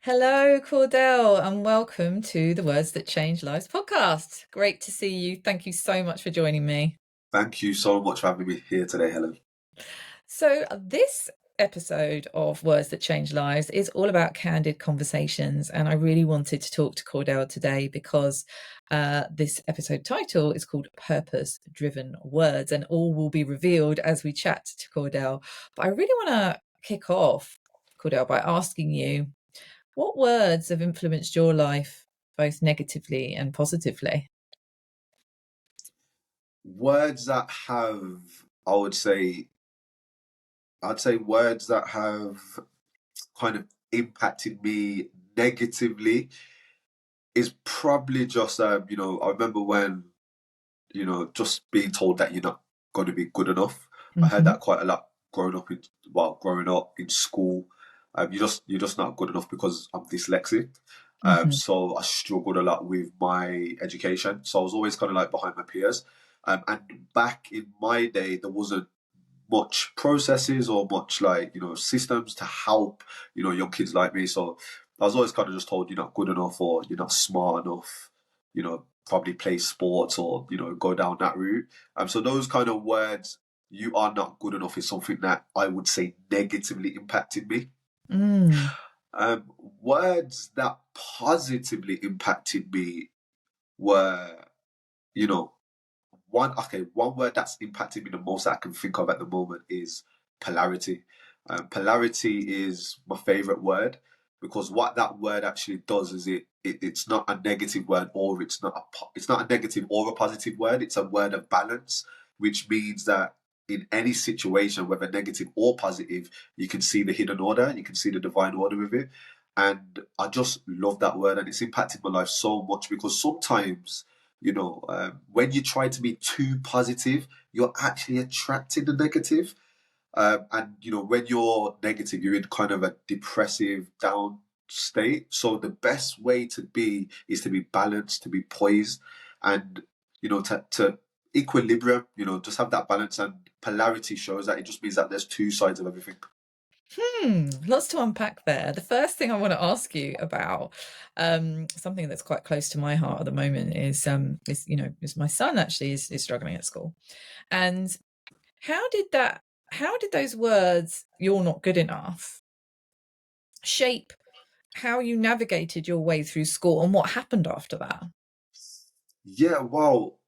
Hello, Cordell, and welcome to the Words That Change Lives podcast. Great to see you. Thank you so much for joining me. Thank you so much for having me here today, Helen. So, this episode of Words That Change Lives is all about candid conversations. And I really wanted to talk to Cordell today because this episode title is called Purpose Driven Words, and all will be revealed as we chat to Cordell. But I really want to kick off, Cordell, by asking you, what words have influenced your life, both negatively and positively? Words that have, I would say, I'd say words that have kind of impacted me negatively is probably just, I remember when, just being told that you're not going to be good enough. I heard Hmm. that quite a lot growing up in school. You're just not good enough because I'm dyslexic. Hmm. So I struggled a lot with my education. So I was always kind of like behind my peers. And back in my day, there wasn't much processes or much like systems to help young kids like me. So I was always kind of just told you're not good enough or you're not smart enough. Probably play sports or go down that route. So those kind of words, you are not good enough, is something that I would say negatively impacted me. Mm. Words that positively impacted me were, you know, one word that's impacted me the most that I can think of at the moment is polarity. Polarity is my favorite word because what that word actually does is it's not a negative word or it's not a negative or a positive word. It's a word of balance, which means that in any situation, whether negative or positive, you can see the hidden order, you can see the divine order with it. And I just love that word, and it's impacted my life so much because sometimes when you try to be too positive, you're actually attracting the negative. And when you're negative, you're in kind of a depressive, down state. So the best way to be is to be balanced, to be poised, and to equilibrium. Just have that balance. And polarity shows that it just means that there's two sides of everything. Lots to unpack there. The first thing I want to ask you about, something that's quite close to my heart at the moment is my son actually is struggling at school. And how did that how did those words, "you're not good enough," shape how you navigated your way through school and what happened after that? Yeah, well,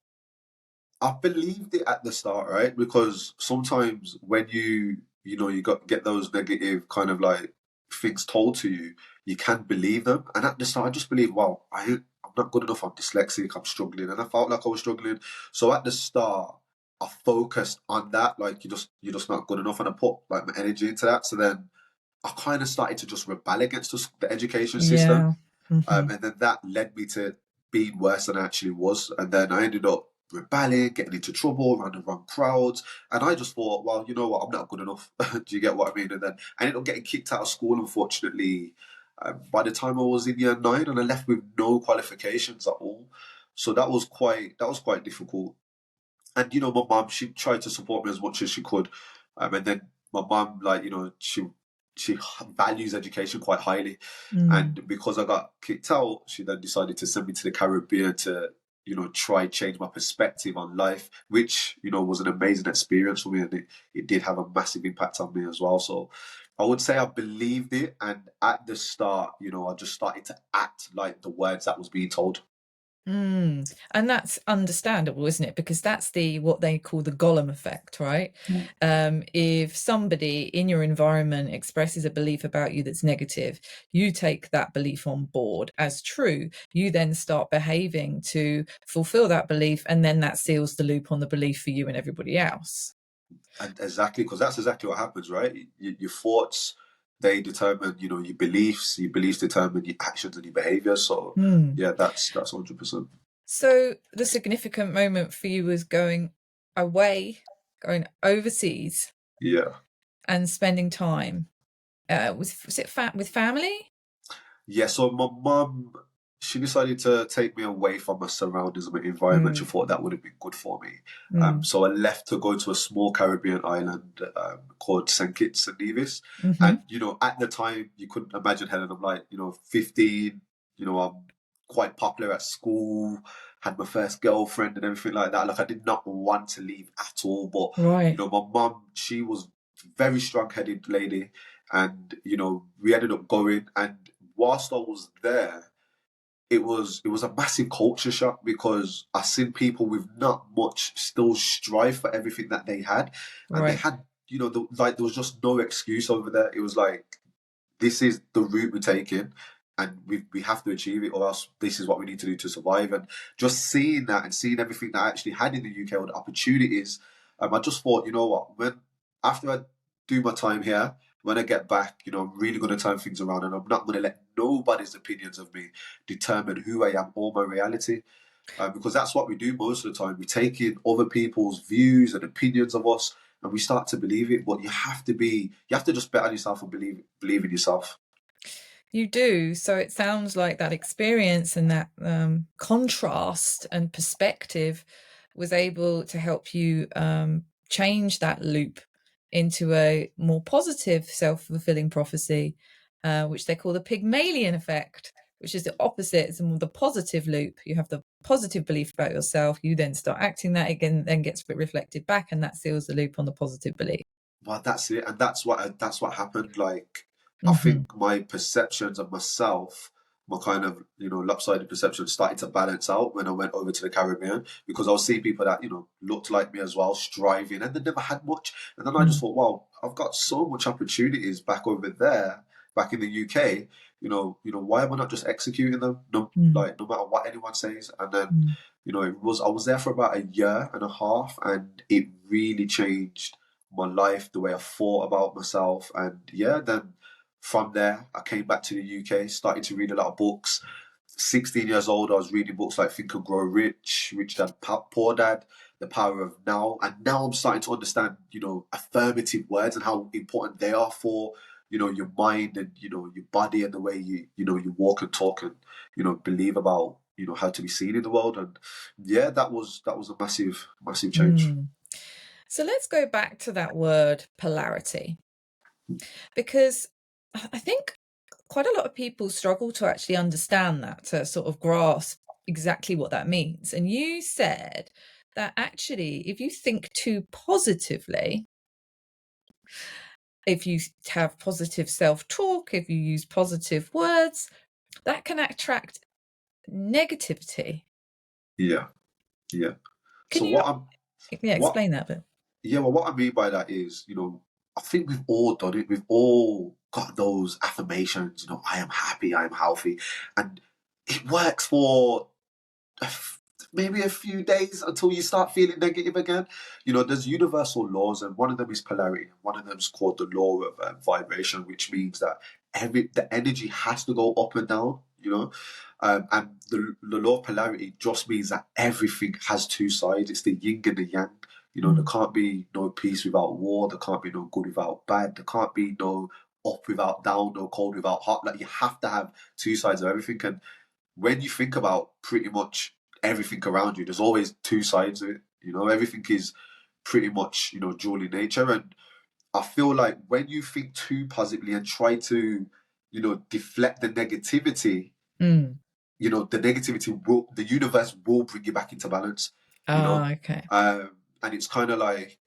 I believed it at the start, right? Because sometimes when you get those negative kind of like things told to you, you can believe them. And at the start, I just believed, well, I'm not good enough. I'm dyslexic. I'm struggling, and I felt like I was struggling. So at the start, I focused on that, like you're just not good enough, and I put like my energy into that. So then I kind of started to just rebel against the education system, Yeah. Hmm. and then that led me to being worse than I actually was. And then I ended up rebelling, getting into trouble, around the wrong crowds. And I just thought, well, you know what, I'm not good enough. Do you get what I mean? And then I ended up getting kicked out of school, unfortunately, by the time I was in year nine, and I left with no qualifications at all. So that was quite difficult. And my mum, she tried to support me as much as she could. And then my mum, like, she values education quite highly. Mm. And because I got kicked out, she then decided to send me to the Caribbean to, try change my perspective on life, which, was an amazing experience for me. And it did have a massive impact on me as well. So I would say I believed it. And at the start, I just started to act like the words that was being told. And that's understandable, isn't it? Because that's what they call the Gollum effect, right? If somebody in your environment expresses a belief about you that's negative, you take that belief on board as true. You then start behaving to fulfill that belief, and then that seals the loop on the belief for you and everybody else. And exactly, because that's exactly what happens, right? Your thoughts, they determine, your beliefs. Your beliefs determine your actions and your behavior. So, Hmm. yeah, that's 100%. So the significant moment for you was going away, going overseas, Yeah, and spending time. Was it with family? yeah. So my mum, she decided to take me away from my surroundings and my environment. She Mm, thought that would have been good for me. mm, So I left to go to a small Caribbean island called St. Kitts and Nevis. mm-hmm. And, at the time, you couldn't imagine, Helen, I'm like, 15, I'm quite popular at school, had my first girlfriend and everything like that. Like, I did not want to leave at all. But, Right, my mum, she was very strong-headed lady. And, we ended up going. And whilst I was there, it was a massive culture shock because I seen people with not much still strive for everything that they had, and they right. had, like there was just no excuse over there. It was like, this is the route we're taking, and we have to achieve it, or else this is what we need to do to survive. And just seeing that and seeing everything that I actually had in the UK, or the opportunities, I just thought, you know what, when after I do my time here, when I get back, I'm really going to turn things around, and I'm not going to let nobody's opinions of me determine who I am or my reality. Because that's what we do most of the time. We take in other people's views and opinions of us, and we start to believe it. But you have to just bet on yourself and believe in yourself. You do. So it sounds like that experience and that contrast and perspective was able to help you change that loop into a more positive self-fulfilling prophecy, which they call the Pygmalion effect, which is the opposite. It's more the positive loop. You have the positive belief about yourself. You then start acting that again, then gets reflected back, and that seals the loop on the positive belief. Well, that's it, and that's what happened. Like, I Hmm. think my perceptions of myself, my kind of lopsided perception, started to balance out when I went over to the Caribbean, because I was seeing people that looked like me as well, striving, and they never had much. And then I just Mm, thought, wow, I've got so much opportunities back over there, back in the UK. Why am I not just executing them? No, mm, like no matter what anyone says. And then mm, I was there for about a year and a half, and it really changed my life, the way I thought about myself. And yeah, then from there, I came back to the UK, started to read a lot of books. 16 years old, I was reading books like Think and Grow Rich, Rich Dad, Poor Dad, The Power of Now. And now I'm starting to understand, affirmative words and how important they are for, your mind and, your body, and the way you walk and talk and, believe about, how to be seen in the world. And yeah, that was a massive, massive change. mm. So let's go back to that word polarity, because I think quite a lot of people struggle to actually understand that, to sort of grasp exactly what that means. And you said that actually, if you think too positively, if you have positive self talk, if you use positive words, that can attract negativity. Yeah, yeah. Can So you, yeah, what explain that bit? Yeah, well, what I mean by that is, I think we've all done it. We've all got those affirmations, I am happy, I am healthy. And it works for a maybe a few days until you start feeling negative again. There's universal laws, and one of them is polarity. One of them is called the law of vibration, which means that the energy has to go up and down. And the law of polarity just means that everything has two sides. It's the yin and the yang. There Mm, can't be no peace without war. There can't be no good without bad. There can't be no up without down, no cold without hot. Like, you have to have two sides of everything. And when you think about pretty much everything around you, there's always two sides of it. Everything is pretty much, dual in nature. And I feel like when you think too positively and try to, deflect the negativity, mm. the universe will bring you back into balance, you know. Ah, okay. And it's kind of like,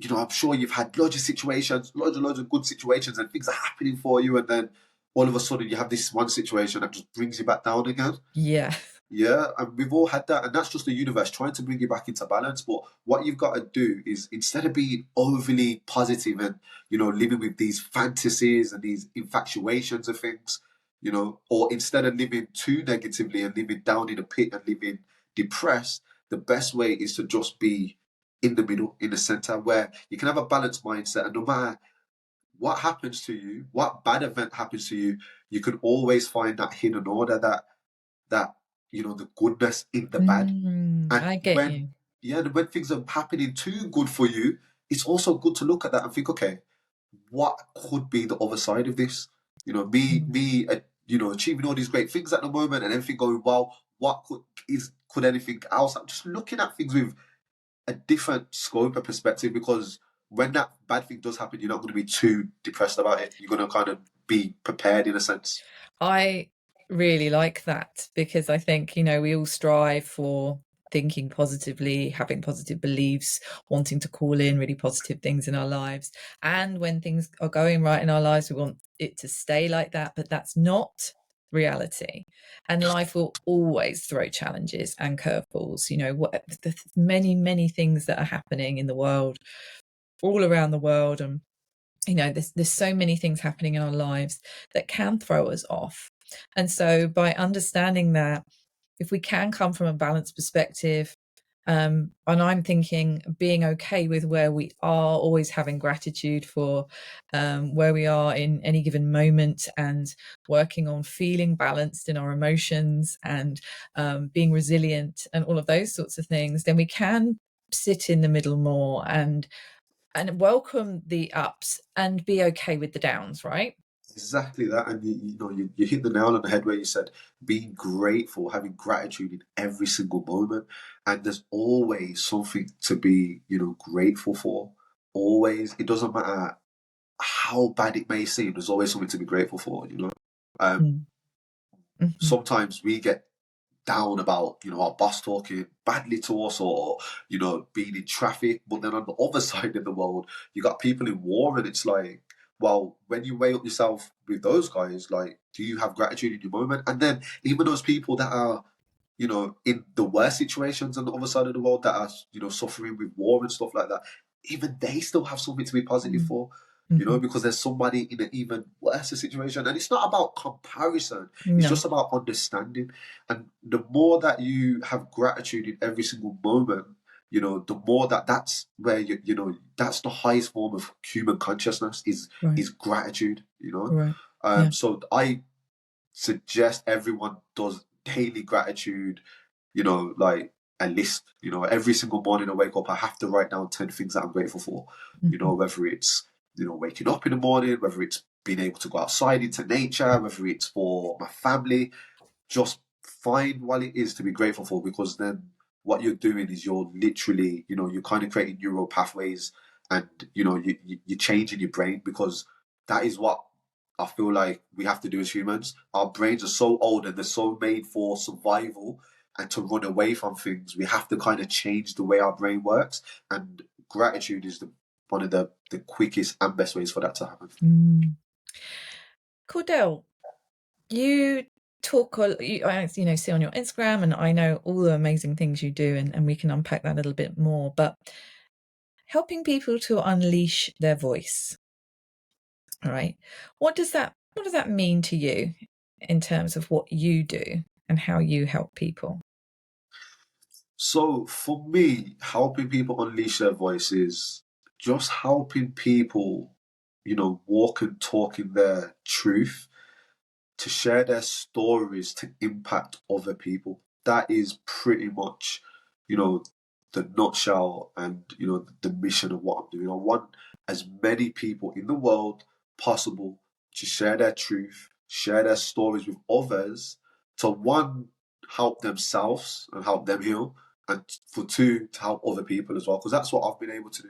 I'm sure you've had loads of situations, loads of good situations, and things are happening for you, and then all of a sudden you have this one situation that just brings you back down again. Yeah. Yeah, and we've all had that, and that's just the universe trying to bring you back into balance. But what you've got to do is, instead of being overly positive and living with these fantasies and these infatuations of things, or instead of living too negatively and living down in a pit and living depressed, the best way is to just be in the middle, in the center, where you can have a balanced mindset, and no matter what happens to you, what bad event happens to you, you can always find that hidden order, that the goodness in the bad. Mm, And I get you. when things are happening too good for you, it's also good to look at that and think, okay, what could be the other side of this? Me, Mm, achieving all these great things at the moment and everything going well. What could anything else? I'm just looking at things with a different scope and perspective, because when that bad thing does happen, you're not going to be too depressed about it. You're going to kind of be prepared in a sense. I really like that, because I think, we all strive for thinking positively, having positive beliefs, wanting to call in really positive things in our lives. And when things are going right in our lives, we want it to stay like that, but that's not reality. And life will always throw challenges and curveballs. The many things that are happening in the world, all around the world, and there's so many things happening in our lives that can throw us off. And so by understanding that, if we can come from a balanced perspective, and I'm thinking being okay with where we are, always having gratitude for where we are in any given moment, and working on feeling balanced in our emotions, and being resilient, and all of those sorts of things, then we can sit in the middle more and welcome the ups and be okay with the downs, right? Exactly that, and you hit the nail on the head where you said being grateful, having gratitude in every single moment, and there's always something to be grateful for. Always, it doesn't matter how bad it may seem. There's always something to be grateful for. Um, Mm. Mhm. Sometimes we get down about our boss talking badly to us, or being in traffic, but then on the other side of the world you got people in war, and it's like, well, when you weigh up yourself with those guys, like, do you have gratitude in your moment? And then even those people that are in the worst situations on the other side of the world, that are suffering with war and stuff like that, even they still have something to be positive Mm. for, Mhm. because there's somebody in an even worse situation. And it's not about comparison, it's No. just about understanding. And the more that you have gratitude in every single moment, the more that's where that's the highest form of human consciousness, Right. is gratitude. Right. Yeah. So I suggest everyone does daily gratitude, like a list. Every single morning I wake up, I have to write down 10 things that I'm grateful for. Mhm. Whether it's, waking up in the morning, whether it's being able to go outside into nature, whether it's for my family, just find what it is to be grateful for, because then what you're doing is you're literally, you're kind of creating neural pathways, and, you're changing your brain, because that is what I feel like we have to do as humans. Our brains are so old and they're so made for survival and to run away from things. We have to kind of change the way our brain works. And gratitude is one of the quickest and best ways for that to happen. Mm. Cordell, you talk, I see on your Instagram, and I know all the amazing things you do, and we can unpack that a little bit more, but helping people to unleash their voice. All right. What does that mean to you in terms of what you do and how you help people? So for me, helping people unleash their voices, just helping people, walk and talk in their truth, to share their stories, to impact other people. That is pretty much, you know, the nutshell, and the mission of what I'm doing. I want as many people in the world possible to share their truth, share their stories with others, to one, help themselves and help them heal, and for two, to help other people as well. Because that's what I've been able to do.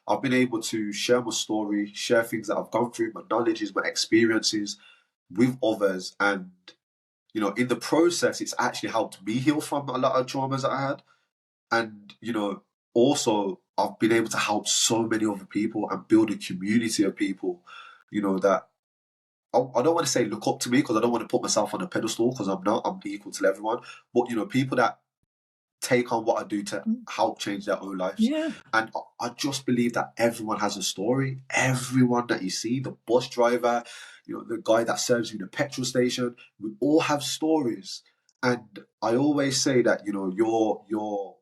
I've been able to share my story, share things that I've gone through, my knowledges, my experiences with others, and in the process it's actually helped me heal from a lot of traumas that I had. And also I've been able to help so many other people and build a community of people that I don't want to say look up to me, because I don't want to put myself on a pedestal, because I'm not. I'm equal to everyone, but people that take on what I do to Mm. help change their own lives. Yeah. And I just believe that everyone has a story. Everyone that you see, the bus driver, the guy that serves you in the petrol station, we all have stories. And I always say that, your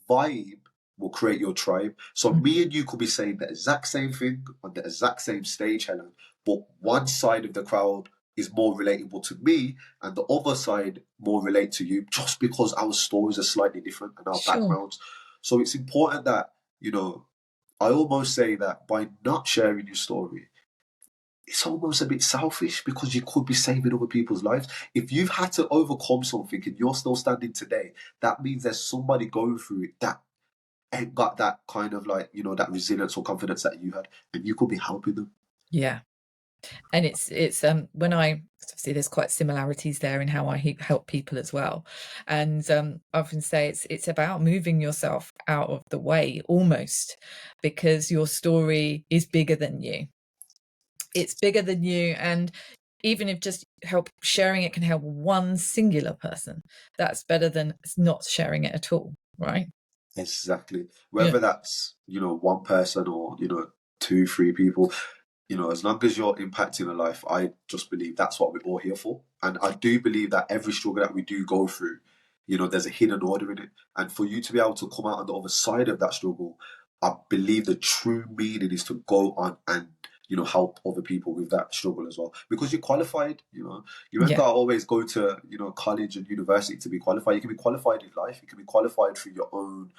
vibe will create your tribe. So Mm. me and you could be saying the exact same thing on the exact same stage, Helen, but one side of the crowd is more relatable to me, and the other side more relate to you, just because our stories are slightly different and our Sure. backgrounds. So it's important that, I almost say that by not sharing your story, it's almost a bit selfish because you could be saving other people's lives. If you've had to overcome something and you're still standing today, that means there's somebody going through it that ain't got that kind of like, that resilience or confidence that you had, and you could be helping them. Yeah. And it's when I obviously there's quite similarities there in how I help people as well. And I often say it's about moving yourself out of the way almost, because your story is bigger than you. It's bigger than you. And even if just help sharing it can help one singular person, that's better than not sharing it at all, right? Exactly. Yeah. Whether that's, one person or, two, three people, as long as you're impacting a life, I just believe that's what we're all here for. And I do believe that every struggle that we do go through, there's a hidden order in it. And for you to be able to come out on the other side of that struggle, I believe the true meaning is to go on and, help other people with that struggle as well. Because you're qualified, you ain't Yeah. got to always go to, college and university to be qualified. You can be qualified in life. You can be qualified through your own,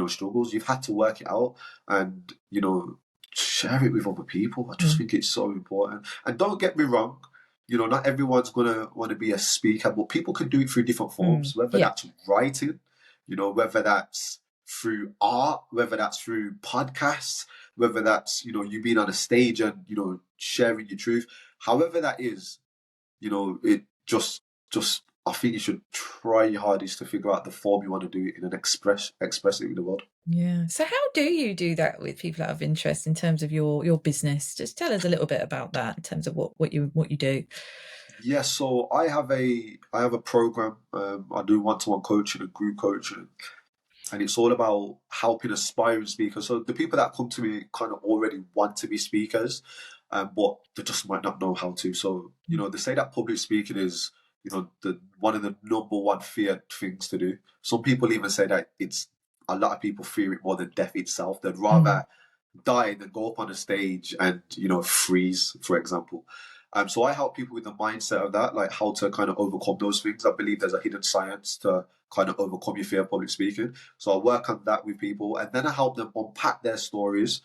struggles. You've had to work it out and, share it with other people. I just think it's so important. And don't get me wrong, not everyone's gonna want to be a speaker, but people can do it through different forms, whether Yeah. that's writing, whether that's through art, whether that's through podcasts, whether that's, you being on a stage and, sharing your truth. However that is, it just I think you should try your hardest to figure out the form you want to do it in and express it in the world. Yeah. So how do you do that with people out of interest in terms of your business? Just tell us a little bit about that in terms of what you do. Yeah, so I have a program. I do one-to-one coaching and group coaching, and it's all about helping aspiring speakers. So the people that come to me kind of already want to be speakers, but they just might not know how to. So they say that public speaking is the one of the number one feared things to do. Some people even say that it's a lot of people fear it more than death itself. They'd Mm, rather die than go up on a stage and freeze, for example. So I help people with the mindset of that, like how to kind of overcome those things. I believe there's a hidden science to kind of overcome your fear of public speaking. So I work on that with people, and then I help them unpack their stories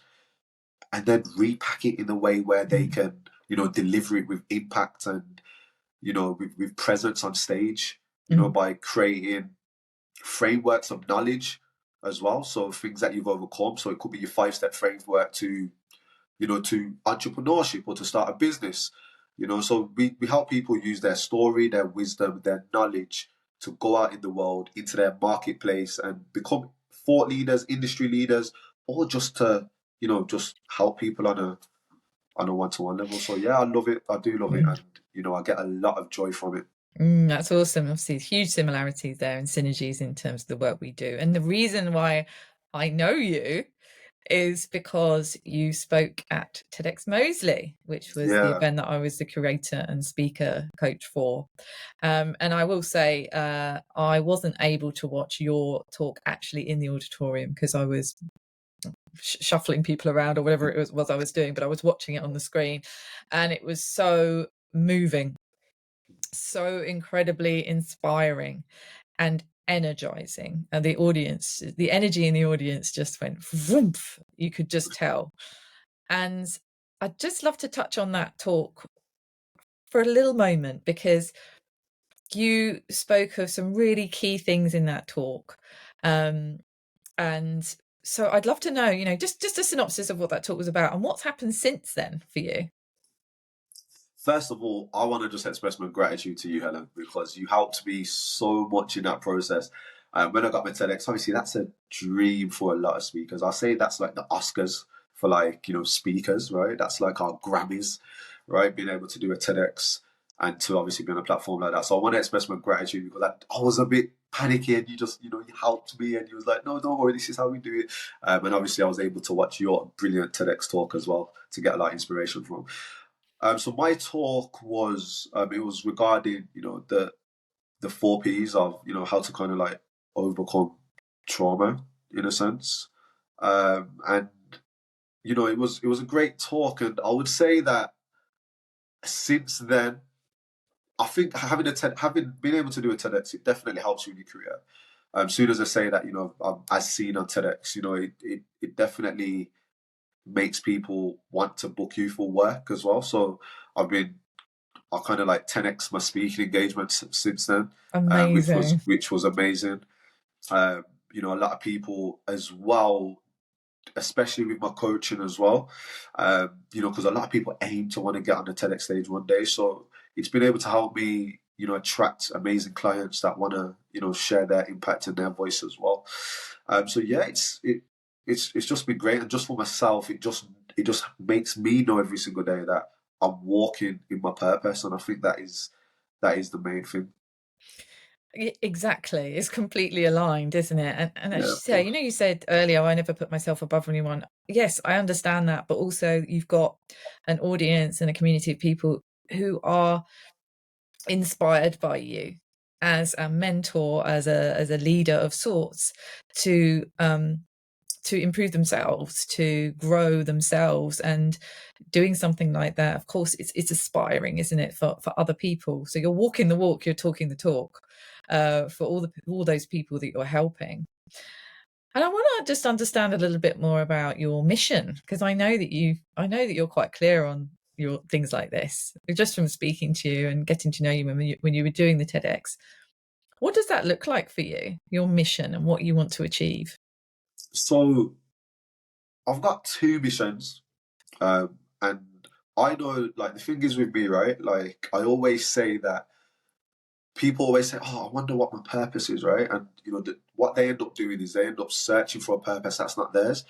and then repack it in a way where they mm, can, deliver it with impact and with presence on stage. mm, By creating frameworks of knowledge as well. So things that you've overcome. So it could be your 5-step framework to to entrepreneurship or to start a business. So we help people use their story, their wisdom, their knowledge to go out in the world, into their marketplace and become thought leaders, industry leaders, or just to, just help people on a one-to-one level. So yeah, I love it. I do love it. mm. And, I get a lot of joy from it. That's awesome. Obviously, huge similarities there and synergies in terms of the work we do. And the reason why I know you is because you spoke at TEDx Mosley, which was the Yeah. event that I was the curator and speaker coach for. And I will say, I wasn't able to watch your talk actually in the auditorium because I was shuffling people around or whatever it was I was doing, but I was watching it on the screen, and it was so moving, so incredibly inspiring and energizing. And the energy in the audience just went vroom. You could just tell. And I'd just love to touch on that talk for a little moment, because you spoke of some really key things in that talk. And so I'd love to know, just a synopsis of what that talk was about and what's happened since then for you. First of all, I want to just express my gratitude to you, Helen, because you helped me so much in that process. When I got my TEDx, obviously that's a dream for a lot of speakers. I say that's like the Oscars for like, speakers, right? That's like our Grammys, right? Being able to do a TEDx and to obviously be on a platform like that. So I want to express my gratitude because I was a bit panicky and you just, you helped me and you was like, no, don't worry, this is how we do it. And obviously I was able to watch your brilliant TEDx talk as well to get a lot of inspiration from. So my talk was it was regarding the 4 Ps of how to kind of like overcome trauma in a sense, and it was a great talk, and I would say that since then I think having been able to do a TEDx, it definitely helps you in your career. Soon as I say that, I've seen on TEDx, it definitely makes people want to book you for work as well. So I kind of like 10x my speaking engagements since then, Amazing. which was amazing. Um, a lot of people as well, especially with my coaching as well. Because a lot of people aim to want to get on the TEDx stage one day. So it's been able to help me, attract amazing clients that want to, share their impact and their voice as well. So yeah, it's just been great, and just for myself, it just makes me know every single day that I'm walking in my purpose, and I think that is the main thing. Exactly. It's completely aligned, isn't it? And as Yeah, you of say, course. you said earlier, I never put myself above anyone. Yes, I understand that, but also you've got an audience and a community of people who are inspired by you as a mentor, as a leader of sorts, to improve themselves, to grow themselves. And doing something like that, of course, it's aspiring, isn't it, for other people? So you're walking the walk, you're talking the talk, for all those people that you're helping. And I want to just understand a little bit more about your mission, because I know that you're quite clear on your things like this, just from speaking to you and getting to know you when you were doing the TEDx. What does that look like for you, your mission and what you want to achieve? So I've got two missions. And I know, like, the thing is with me, right? Like, I always say that people always say, "Oh, I wonder what my purpose is," right? And what they end up doing is they end up searching for a purpose that's not theirs.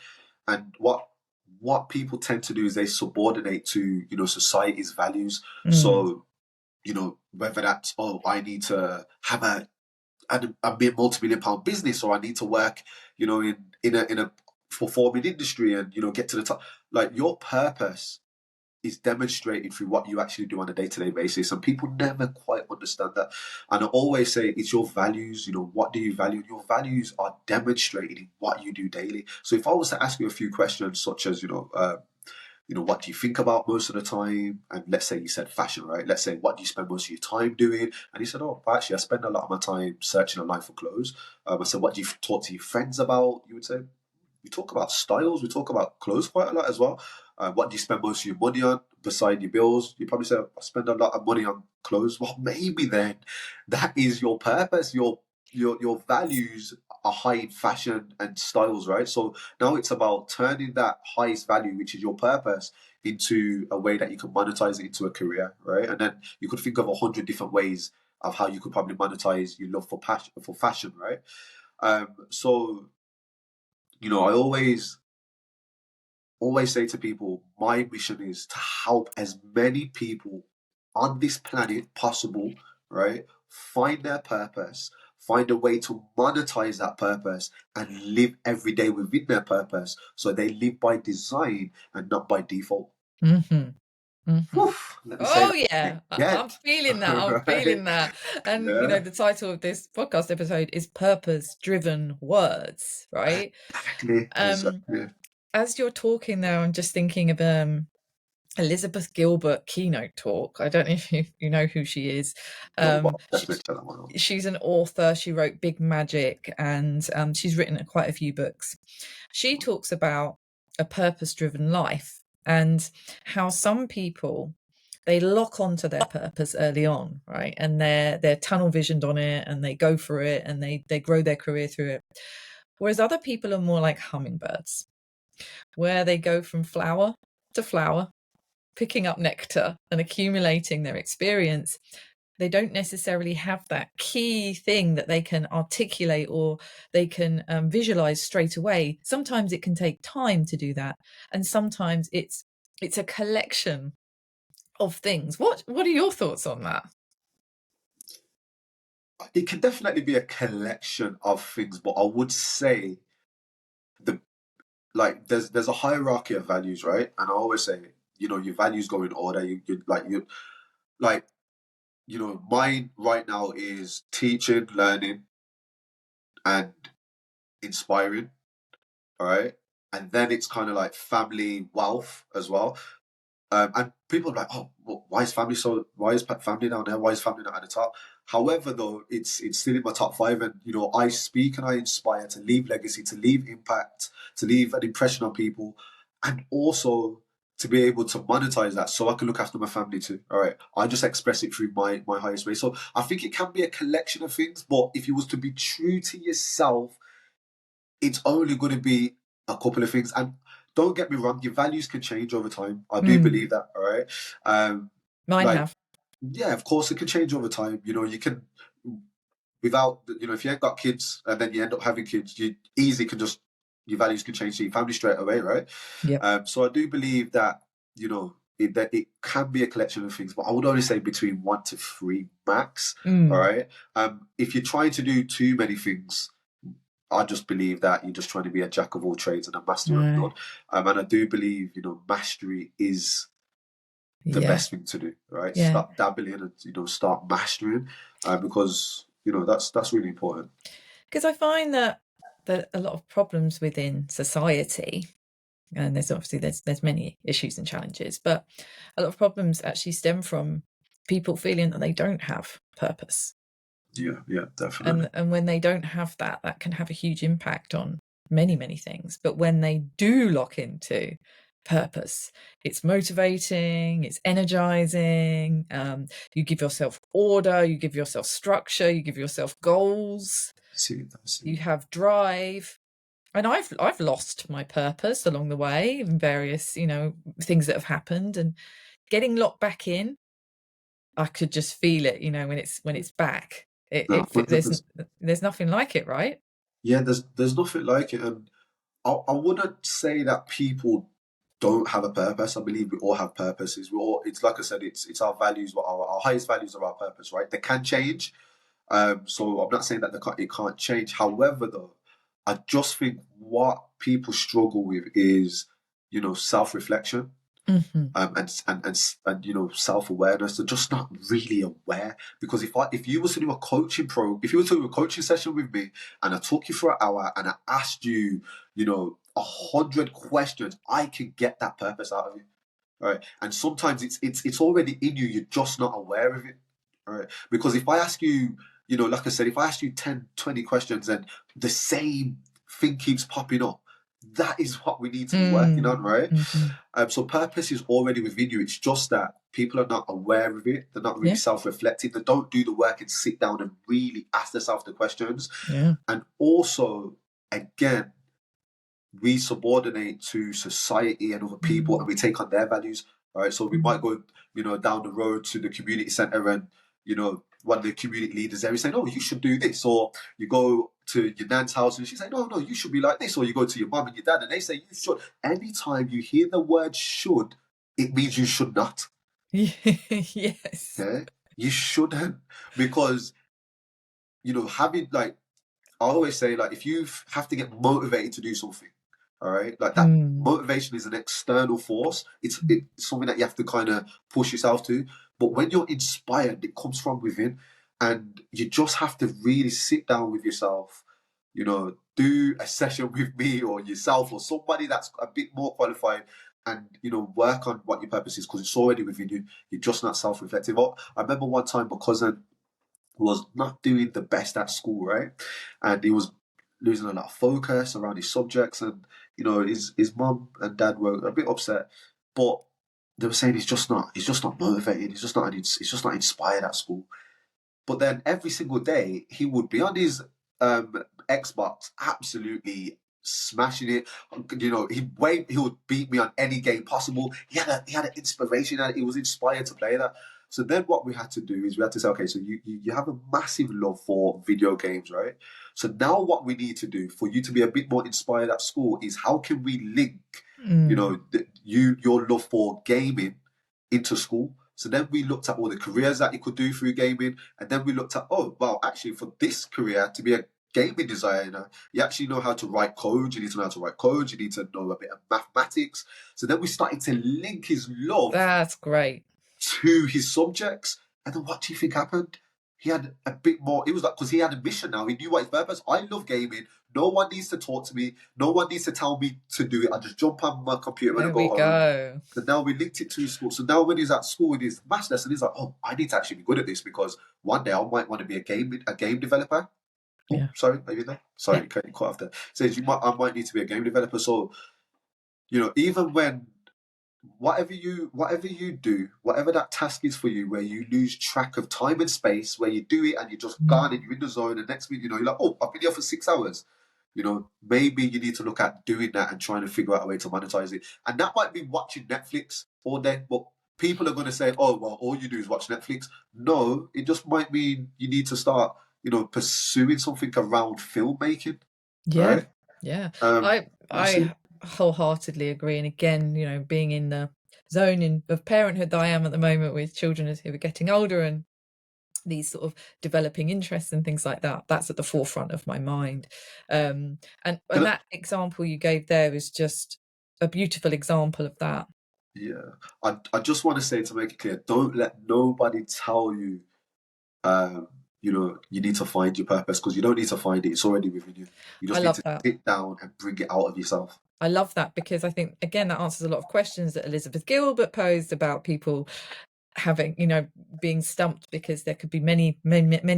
And what people tend to do is they subordinate to society's values. Mm, So whether that's, oh, I need to have a multi-million pound business, or I need to work, in a performing industry and get to the top. Like, your purpose is demonstrated through what you actually do on a day-to-day basis, and people never quite understand that. And I always say it's your values. What do you value? Your values are demonstrated in what you do daily. So if I was to ask you a few questions, such as what do you think about most of the time? And let's say you said fashion, right? Let's say, what do you spend most of your time doing? And he said, oh, actually, I spend a lot of my time searching online for clothes. I said, what do you talk to your friends about? You would say, we talk about styles, we talk about clothes quite a lot as well. What do you spend most of your money on beside your bills? You probably say, I spend a lot of money on clothes. Well, maybe then that is your purpose. Your values are high in fashion and styles, right? So now it's about turning that highest value, which is your purpose, into a way that you can monetize it into a career, right? And then you could think of 100 different ways of how you could probably monetize your love for fashion, right? So I always say to people, my mission is to help as many people on this planet possible, right? Find their purpose, find a way to monetize that purpose, and live every day within their purpose. So they live by design and not by default. hmm hmm Whew, let me say Oh that yeah, again. I'm feeling that. I'm Right? feeling that. And Yeah, the title of this podcast episode is Purpose-Driven Words, right? exactly, Um, exactly. as you're talking now, I'm just thinking of Elizabeth Gilbert keynote talk. I don't know if you know who she is. No, but Um, I'll she, definitely tell that one out. she's an author. She wrote Big Magic, and she's written quite a few books. She talks about a purpose-driven life and how some people, they lock onto their purpose early on, right? And they're tunnel visioned on it, and they go for it, and they grow their career through it. Whereas other people are more like hummingbirds, where they go from flower to flower, picking up nectar and accumulating their experience. They don't necessarily have that key thing that they can articulate or they can visualize straight away. Sometimes it can take time to do that, and sometimes it's a collection of things. What are your thoughts on that? It can definitely be a collection of things, but I would say the like there's a hierarchy of values, right? And I always say, your values go in order. Like mine right now is teaching, learning, and inspiring. All right, and then it's kind of like family, wealth as well. And people are like, oh, well, why is family so? Why is family down there? Why is family not at the top? However, though, it's still in my top five, and I speak and I inspire to leave legacy, to leave impact, to leave an impression on people, and also to be able to monetize that so I can look after my family too. All right. I just express it through my highest way. So I think it can be a collection of things, but if you was to be true to yourself, it's only going to be a couple of things. And don't get me wrong, your values can change over time. I do believe that. All right. Mine Like, have. yeah, of course it can change over time. You can, without, if you ain't got kids and then you end up having kids, you easily can just, your values can change to your family straight away, right? Yep. So I do believe that, that it can be a collection of things, but I would only say between 1 to 3 max. All right. If you're trying to do too many things, I just believe that you're just trying to be a jack of all trades and a master of none. And I do believe, mastery is the Yeah. best thing to do, right? Yeah. Start dabbling and start mastering, because that's really important. Because I find that a lot of problems within society, and there's obviously there's many issues and challenges, but a lot of problems actually stem from people feeling that they don't have purpose. Yeah, definitely. And when they don't have that, that can have a huge impact on many things. But when they do lock into purpose, it's motivating, it's energizing. You give yourself order, you give yourself structure, you give yourself goals, you have drive. And I've lost my purpose along the way in various things that have happened, and getting locked back in, I could just feel it when it's back. No, There's nothing like it, right? yeah, there's nothing like it, and I wouldn't say that people don't have a purpose. I believe we all have purposes. It's like I said, it's our values, what our highest values are our purpose, right? They can change. So I'm not saying that it can't change. However, though, I just think what people struggle with is, self-reflection, Mm-hmm. and self-awareness. They're just not really aware. Because if you was to do a if you were to do a coaching session with me, and I took you for an hour and I asked you, 100 questions, I could get that purpose out of you. Right. And sometimes it's already in you, you're just not aware of it. Right. Because if I ask you, like I said, if I ask you 10, 20 questions and the same thing keeps popping up, that is what we need to be working on, right? Mm-hmm. So purpose is already within you. It's just that people are not aware of it. They're not really self-reflective. They don't do the work and sit down and really ask themselves the questions. Yeah. And also, again, we subordinate to society and other people, and we take on their values. Right. So we might go, down the road to the community center, and one of the community leaders there is saying, "Oh, you should do this," or you go to your nan's house and she's saying, "No, you should be like this," or you go to your mum and your dad and they say you should. Anytime you hear the word "should," it means you should not. Yes. Okay, you shouldn't, because having, like, I always say, like, if you have to get motivated to do something, all right, like, that motivation is an external force. It's something that you have to kind of push yourself to. But when you're inspired, it comes from within, and you just have to really sit down with yourself. Do a session with me or yourself or somebody that's a bit more qualified, and work on what your purpose is, because it's already within you. You're just not self-reflective. I remember one time my cousin was not doing the best at school, right? And he was losing a lot of focus around his subjects, and his mum and dad were a bit upset, but they were saying he's just not motivated. He's just not inspired at school. But then every single day he would be on his Xbox, absolutely smashing it. He would beat me on any game possible. He had an inspiration, and he was inspired to play that. So then what we had to do is we had to say, okay, so you have a massive love for video games, right? So now what we need to do for you to be a bit more inspired at school is, how can we link, your love for gaming into school? So then we looked at all the careers that you could do through gaming, and then we looked at, oh, well, actually, for this career, to be a gaming designer, you actually know how to write code. You need to know how to write code. You need to know a bit of mathematics. So then we started to link his love. That's great. To his subjects. And then what do you think happened? He had a bit more. It was like, because he had a mission now. He knew what his purpose. I love gaming. No one needs to talk to me. No one needs to tell me to do it. I just jump on my computer when I There we go home. go. And now we linked it to his school. So now when he's at school with his maths lesson, he's like, oh, I need to actually be good at this, because one day I might want to be a game developer. Oh, Yeah. sorry, are you there? Sorry, you cut off there. Says I might need to be a game developer. So even when whatever you do, whatever that task is for you, where you lose track of time and space, where you do it and you're just Mm. gone and you're in the zone, and next minute, you're like, oh, I've been here for 6 hours. Maybe you need to look at doing that and trying to figure out a way to monetize it. And that might be watching Netflix all day, but people are going to say, oh, well, all you do is watch Netflix. No, it just might mean you need to start, pursuing something around filmmaking, Yeah, right? yeah. Um, we'll see. I wholeheartedly agree. And again, being in the zone of parenthood that I am at the moment with children who are getting older and these sort of developing interests and things like that, that's at the forefront of my mind. And Can I- that example you gave there is just a beautiful example of that. Yeah, I just want to say, to make it clear, don't let nobody tell you, um, you need to find your purpose, because you don't need to find it. It's already within you. You I just need love to that. sit down and bring it out of yourself. I love that because I think, again, that answers a lot of questions that Elizabeth Gilbert posed about people having, being stumped because there could be many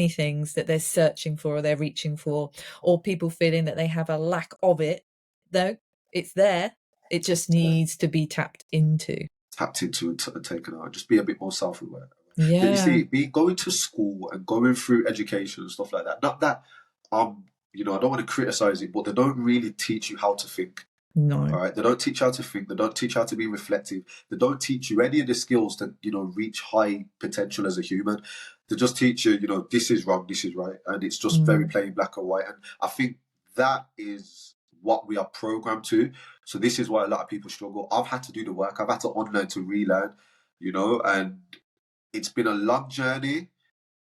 things that they're searching for or they're reaching for, or people feeling that they have a lack of it. Though it's there, it just Yeah. needs to be tapped into. Tapped into and taken out. Just be a bit more self-aware. You Yeah. see, be going to school and going through education and stuff like that. Not that, I don't want to criticize it, but they don't really teach you how to think. No. All right, they don't teach you how to think. They don't teach you how to be reflective. They don't teach you any of the skills to, reach high potential as a human. They just teach you, this is wrong, this is right, and it's just very Mm. plain black and white. And I think that is what we are programmed to. So this is why a lot of people struggle. I've had to do the work. I've had to unlearn to relearn, and it's been a long journey.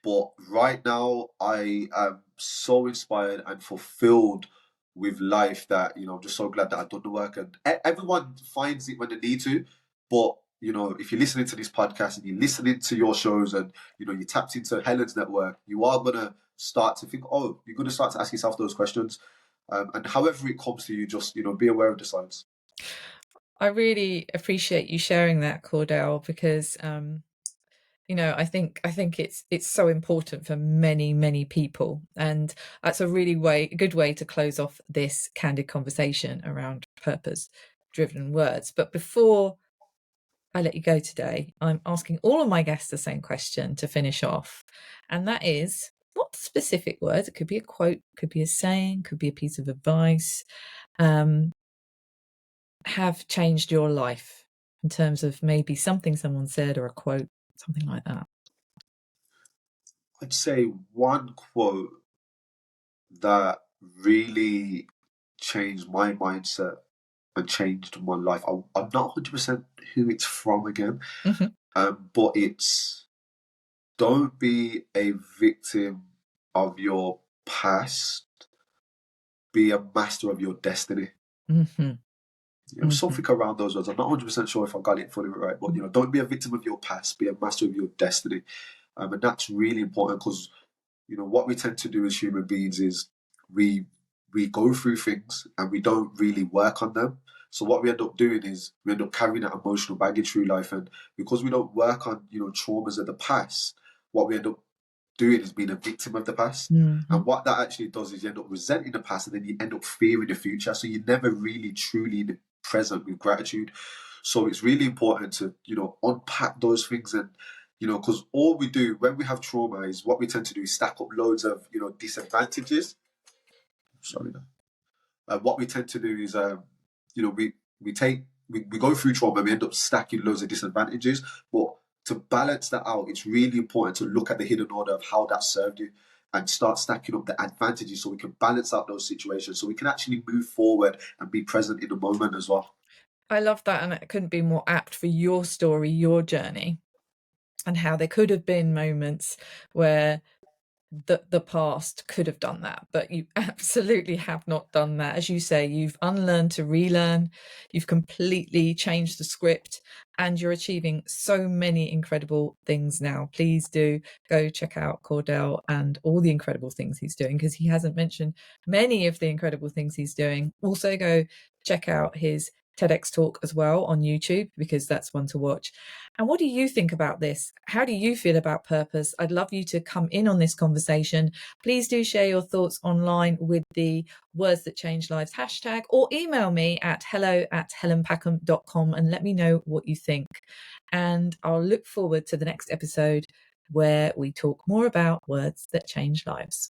But right now, I am so inspired and fulfilled with life that, I'm just so glad that I've done the work. And everyone finds it when they need to. But, if you're listening to this podcast and you're listening to your shows and, you tapped into Helen's network, you are going to start to think, oh, you're going to start to ask yourself those questions. And however it comes to you, just, be aware of the signs. I really appreciate you sharing that, Cordell, because I think it's so important for many people, and that's a really good way to close off this candid conversation around purpose driven words. But before I let you go today, I'm asking all of my guests the same question to finish off, and that is, what specific words, it could be a quote, could be a saying, could be a piece of advice, have changed your life, in terms of maybe something someone said or a quote, something like that. I'd say one quote that really changed my mindset and changed my life. I'm not 100% who it's from again, Mm-hmm. but it's, don't be a victim of your past, be a master of your destiny. Mm-hmm. Mm-hmm. Something around those words. I'm not 100% sure if I got it fully right, but don't be a victim of your past, be a master of your destiny. And that's really important, because what we tend to do as human beings is we we go through things and we don't really work on them. So what we end up doing is we end up carrying that emotional baggage through life, and because we don't work on traumas of the past, what we end up doing is being a victim of the past. Mm-hmm. And what that actually does is you end up resenting the past, and then you end up fearing the future. So you're never really truly in the present with gratitude. So it's really important to unpack those things, and because all we do when we have trauma is, what we tend to do is stack up loads of disadvantages. Sorry, what we tend to do is we go through trauma, we end up stacking loads of disadvantages. But to balance that out, it's really important to look at the hidden order of how that served you, and start stacking up the advantages, so we can balance out those situations, so we can actually move forward and be present in the moment as well. I love that, and it couldn't be more apt for your story, your journey, and how there could have been moments where the past could have done that, but you absolutely have not done that. As you say, you've unlearned to relearn, you've completely changed the script, and you're achieving so many incredible things now. Please do go check out Cordell and all the incredible things he's doing, because he hasn't mentioned many of the incredible things he's doing. Also go check out his TEDx talk as well on YouTube, because that's one to watch. And what do you think about this? How do you feel about purpose? I'd love you to come in on this conversation. Please do share your thoughts online with the Words That Change Lives hashtag, or email me at hello@helenpackham.com and let me know what you think. And I'll look forward to the next episode where we talk more about words that change lives.